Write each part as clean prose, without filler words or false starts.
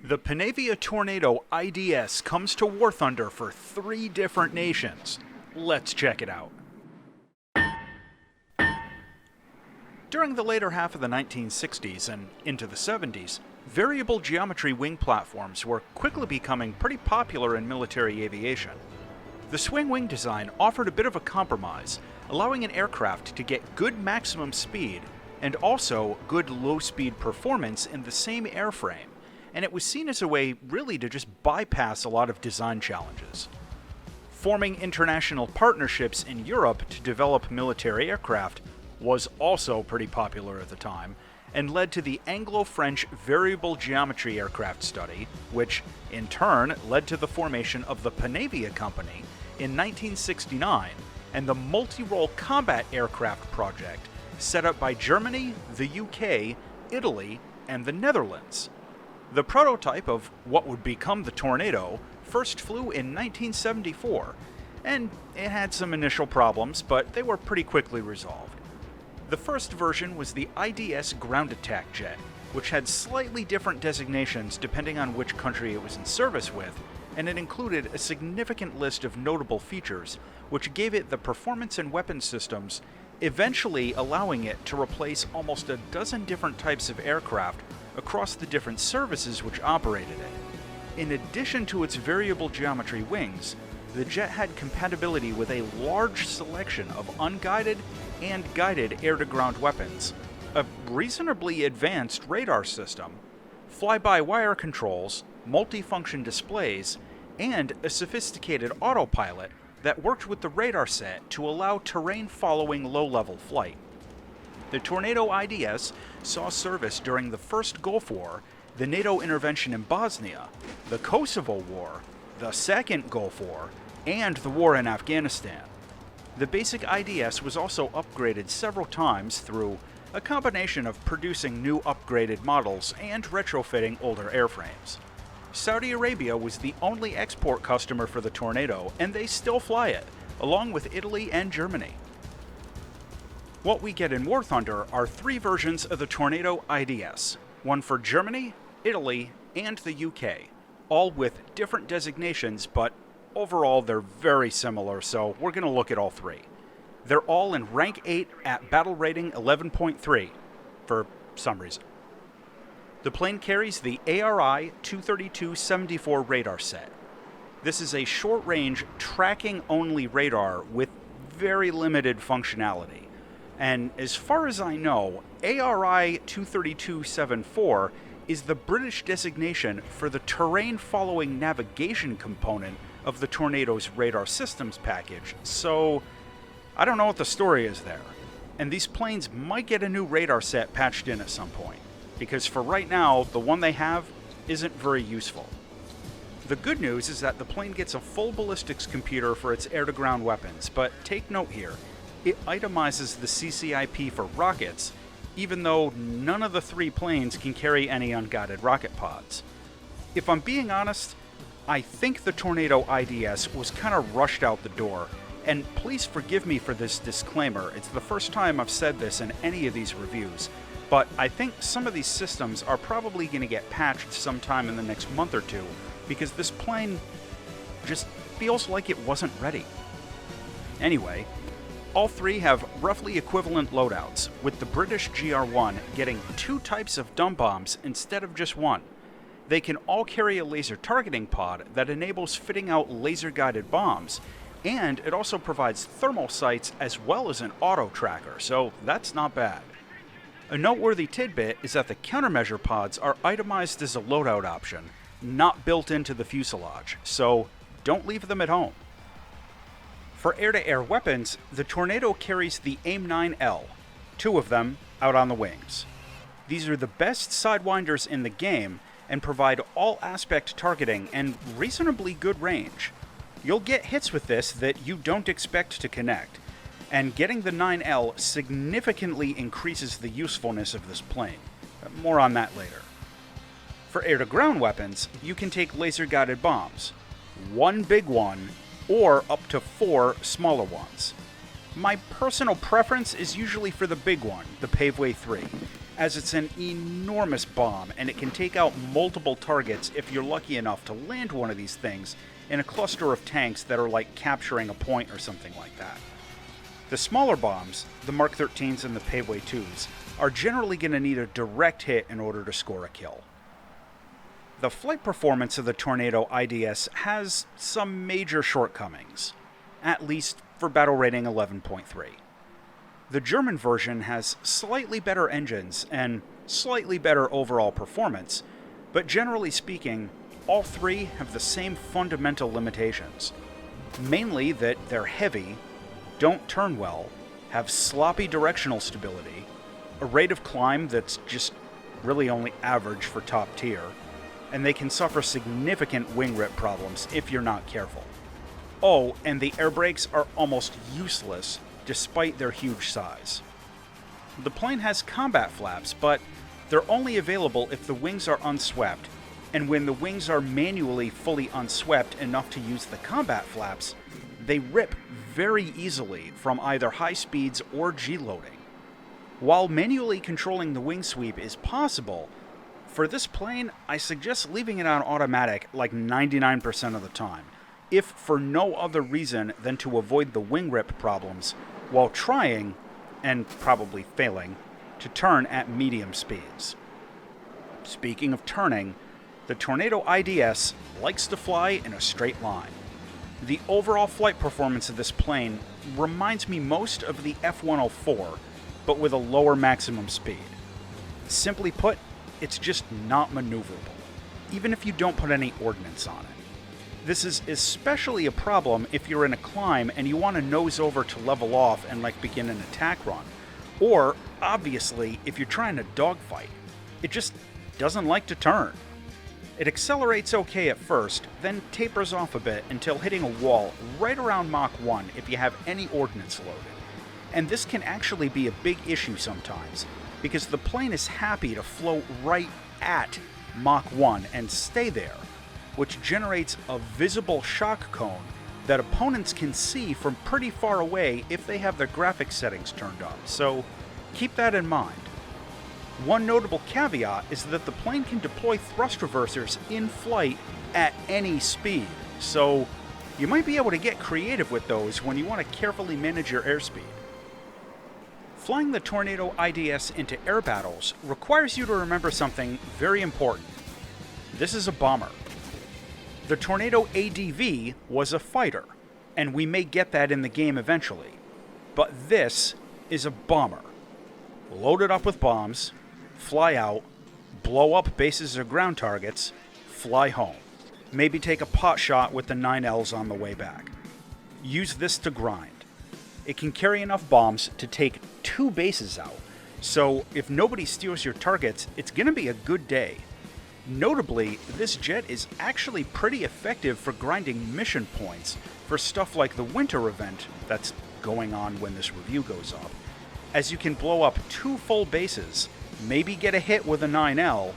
The Panavia Tornado IDS comes to War Thunder for 3 different nations. Let's check it out. During the later half of the 1960s and into the 70s, variable geometry wing platforms were quickly becoming pretty popular in military aviation. The swing wing design offered a bit of a compromise, allowing an aircraft to get good maximum speed and also good low-speed performance in the same airframe, and it was seen as a way really to just bypass a lot of design challenges. Forming international partnerships in Europe to develop military aircraft was also pretty popular at the time, and led to the Anglo-French Variable Geometry Aircraft Study, which in turn led to the formation of the Panavia Company in 1969, and the Multi-Role Combat Aircraft Project, set up by Germany, the UK, Italy, and the Netherlands. The prototype of what would become the Tornado first flew in 1974, and it had some initial problems, but they were pretty quickly resolved. The first version was the IDS ground attack jet, which had slightly different designations depending on which country it was in service with, and it included a significant list of notable features, which gave it the performance and weapon systems, eventually allowing it to replace almost a dozen different types of aircraft across the different services which operated it. In addition to its variable geometry wings, the jet had compatibility with a large selection of unguided and guided air-to-ground weapons, a reasonably advanced radar system, fly-by-wire controls, multifunction displays, and a sophisticated autopilot that worked with the radar set to allow terrain-following low-level flight. The Tornado IDS saw service during the First Gulf War, the NATO intervention in Bosnia, the Kosovo War, the Second Gulf War, and the war in Afghanistan. The basic IDS was also upgraded several times through a combination of producing new upgraded models and retrofitting older airframes. Saudi Arabia was the only export customer for the Tornado, and they still fly it, along with Italy and Germany. What we get in War Thunder are 3 versions of the Tornado IDS, one for Germany, Italy, and the UK, all with different designations, but overall they're very similar, so we're going to look at all 3. They're all in Rank 8 at Battle Rating 11.3, for some reason. The plane carries the ARI 232-74 radar set. This is a short-range, tracking-only radar with very limited functionality. And as far as I know, ARI 232-74 is the British designation for the terrain-following navigation component of the Tornado's radar systems package, so I don't know what the story is there. And these planes might get a new radar set patched in at some point, because for right now, the one they have isn't very useful. The good news is that the plane gets a full ballistics computer for its air-to-ground weapons, but take note here, it itemizes the CCIP for rockets, even though none of the 3 planes can carry any unguided rocket pods. If I'm being honest, I think the Tornado IDS was kind of rushed out the door, and please forgive me for this disclaimer, it's the first time I've said this in any of these reviews, but I think some of these systems are probably going to get patched sometime in the next month or two, because this plane just feels like it wasn't ready. Anyway, all 3 have roughly equivalent loadouts, with the British GR1 getting 2 types of dumb bombs instead of just 1. They can all carry a laser targeting pod that enables fitting out laser-guided bombs, and it also provides thermal sights as well as an auto tracker, so that's not bad. A noteworthy tidbit is that the countermeasure pods are itemized as a loadout option, not built into the fuselage, so don't leave them at home. For air-to-air weapons, the Tornado carries the AIM-9L, 2 of them out on the wings. These are the best sidewinders in the game and provide all-aspect targeting and reasonably good range. You'll get hits with this that you don't expect to connect, and getting the 9L significantly increases the usefulness of this plane. More on that later. For air-to-ground weapons, you can take laser-guided bombs, 1 big one, or up to 4 smaller ones. My personal preference is usually for the big one, the Paveway 3, as it's an enormous bomb and it can take out multiple targets if you're lucky enough to land one of these things in a cluster of tanks that are like capturing a point or something like that. The smaller bombs, the Mark 13s and the Paveway 2s, are generally going to need a direct hit in order to score a kill. The flight performance of the Tornado IDS has some major shortcomings, at least for battle rating 11.3. The German version has slightly better engines and slightly better overall performance, but generally speaking, all three have the same fundamental limitations. Mainly that they're heavy, don't turn well, have sloppy directional stability, a rate of climb that's just really only average for top tier, and they can suffer significant wing rip problems if you're not careful. Oh, and the air brakes are almost useless despite their huge size. The plane has combat flaps, but they're only available if the wings are unswept, and when the wings are manually fully unswept enough to use the combat flaps, they rip very easily from either high speeds or G-loading. While manually controlling the wing sweep is possible, for this plane, I suggest leaving it on automatic like 99% of the time, if for no other reason than to avoid the wing rip problems while trying, and probably failing, to turn at medium speeds. Speaking of turning, the Tornado IDS likes to fly in a straight line. The overall flight performance of this plane reminds me most of the F-104, but with a lower maximum speed. Simply put, it's just not maneuverable, even if you don't put any ordnance on it. This is especially a problem if you're in a climb and you want to nose over to level off and like begin an attack run. Or, obviously, if you're trying to dogfight. It just doesn't like to turn. It accelerates okay at first, then tapers off a bit until hitting a wall right around Mach 1 if you have any ordnance loaded. And this can actually be a big issue sometimes, because the plane is happy to float right at Mach 1 and stay there, which generates a visible shock cone that opponents can see from pretty far away if they have their graphics settings turned up, so keep that in mind. One notable caveat is that the plane can deploy thrust reversers in flight at any speed, so you might be able to get creative with those when you want to carefully manage your airspeed. Flying the Tornado IDS into air battles requires you to remember something very important. This is a bomber. The Tornado ADV was a fighter, and we may get that in the game eventually, but this is a bomber. Loaded up with bombs, fly out, blow up bases or ground targets, fly home. Maybe take a pot shot with the 9Ls on the way back. Use this to grind. It can carry enough bombs to take 2 bases out, so if nobody steals your targets, it's going to be a good day. Notably, this jet is actually pretty effective for grinding mission points for stuff like the winter event that's going on when this review goes up, as you can blow up 2 full bases, maybe get a hit with a 9L,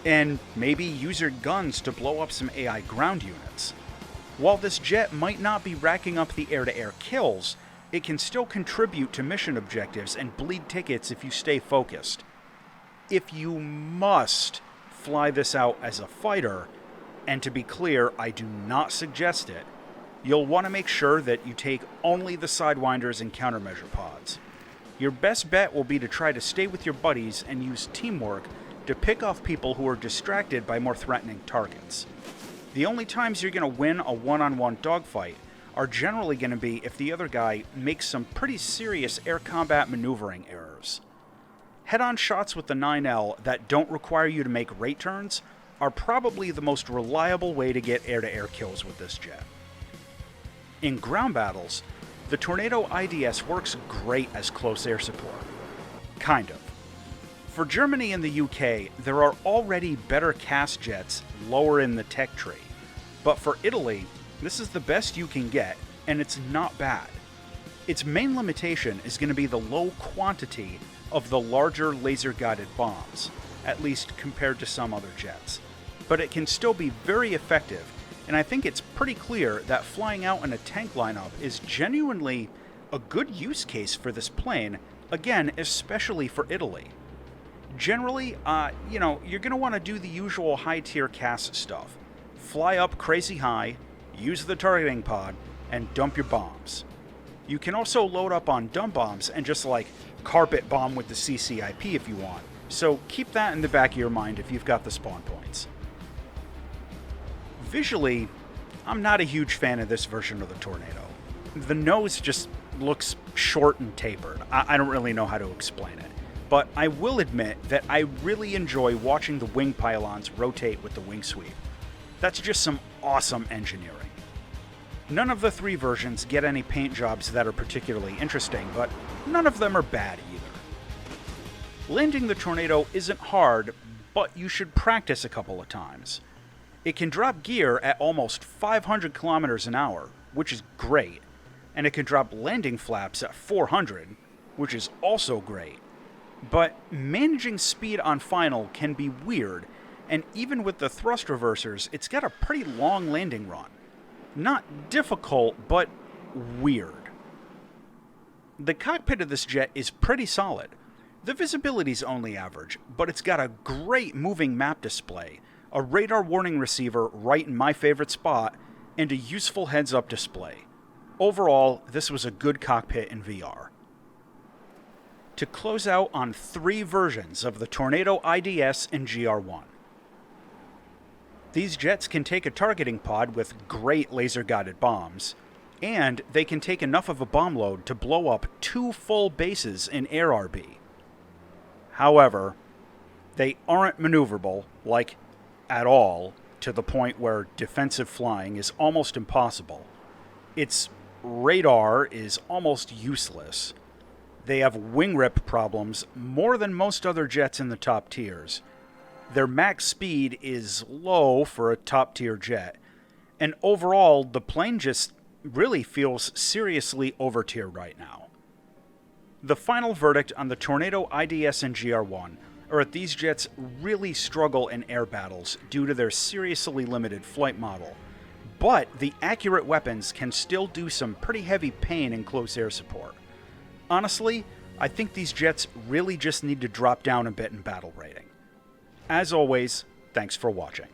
and maybe use your guns to blow up some AI ground units. While this jet might not be racking up the air-to-air kills, it can still contribute to mission objectives and bleed tickets if you stay focused. If you must fly this out as a fighter, and to be clear, I do not suggest it, you'll want to make sure that you take only the Sidewinders and countermeasure pods. Your best bet will be to try to stay with your buddies and use teamwork to pick off people who are distracted by more threatening targets. The only times you're going to win a one-on-one dogfight are generally going to be if the other guy makes some pretty serious air combat maneuvering errors. Head-on shots with the 9L that don't require you to make rate turns are probably the most reliable way to get air-to-air kills with this jet. In ground battles, the Tornado IDS works great as close air support. Kind of. For Germany and the UK, there are already better cast jets lower in the tech tree, but for Italy, this is the best you can get, and it's not bad. Its main limitation is going to be the low quantity of the larger laser-guided bombs, at least compared to some other jets. But it can still be very effective, and I think it's pretty clear that flying out in a tank lineup is genuinely a good use case for this plane, again, especially for Italy. Generally, you're going to want to do the usual high-tier CAS stuff. Fly up crazy high, use the targeting pod, and dump your bombs. You can also load up on dump bombs and just carpet bomb with the CCIP if you want, so keep that in the back of your mind if you've got the spawn points. Visually, I'm not a huge fan of this version of the Tornado. The nose just looks short and tapered. I don't really know how to explain it. But I will admit that I really enjoy watching the wing pylons rotate with the wing sweep. That's just some awesome engineering. None of the 3 versions get any paint jobs that are particularly interesting, but none of them are bad either. Landing the Tornado isn't hard, but you should practice a couple of times. It can drop gear at almost 500 kilometers an hour, which is great, and it can drop landing flaps at 400, which is also great. But managing speed on final can be weird, and even with the thrust reversers, it's got a pretty long landing run. Not difficult, but weird. The cockpit of this jet is pretty solid. The visibility's only average, but it's got a great moving map display, a radar warning receiver right in my favorite spot, and a useful heads-up display. Overall, this was a good cockpit in VR. To close out on 3 versions of the Tornado IDS and GR1. These jets can take a targeting pod with great laser-guided bombs, and they can take enough of a bomb load to blow up 2 full bases in air RB. However, they aren't maneuverable, at all, to the point where defensive flying is almost impossible. Its radar is almost useless. They have wing rip problems more than most other jets in the top tiers. Their max speed is low for a top tier jet, and overall the plane just really feels seriously over tiered right now. The final verdict on the Tornado IDS and GR1 are that these jets really struggle in air battles due to their seriously limited flight model, but the accurate weapons can still do some pretty heavy pain in close air support. Honestly, I think these jets really just need to drop down a bit in battle rating. As always, thanks for watching.